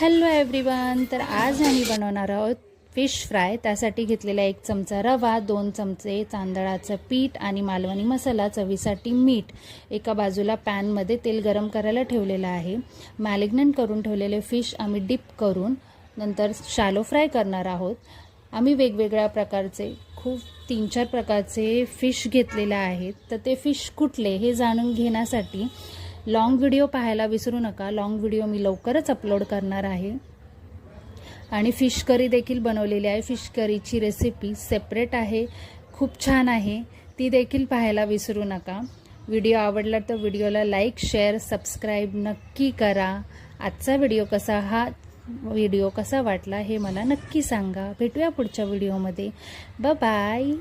Hello everyone, तर आज आम्ही बनवणार आहोत फिश फ्राय। त्यासाठी घेतलेला 1 चमचा रवा, 2 चमचे तांदळाचं पीठ आणि मालवणी मसाला, चवीसाठी मीठ। एका बाजूला पॅनमध्ये तेल गरम करायला ठेवलेलं आहे। मॅरिनेट करून ठेवलेले फिश आम्ही डिप करून नंतर शॅलो फ्राय करणार आहोत। आम्ही वेगवेगळ्या प्रकारचे खूप 3-4 प्रकारचे फिश घेतलेले आहेत। तर ते फिश कुठले हे जाणून घेण्यासाठी लॉन्ग व्हिडिओ पाहायला विसरू नका। लॉन्ग व्हिडिओ मी लवकरच अपलोड करणार आहे। आणि फिश करी देखील बनवलेली आहे। फिश करीची रेसिपी सेपरेट आहे, खूप छान आहे, ती देखील पाहायला विसरू नका। व्हिडिओ आवडला तर व्हिडिओला लाईक, शेअर, सबस्क्राईब नक्की करा। आजचा व्हिडिओ कसा वाटला हे मला नक्की सांगा। भेटूया पुढच्या व्हिडिओमध्ये। Bye bye.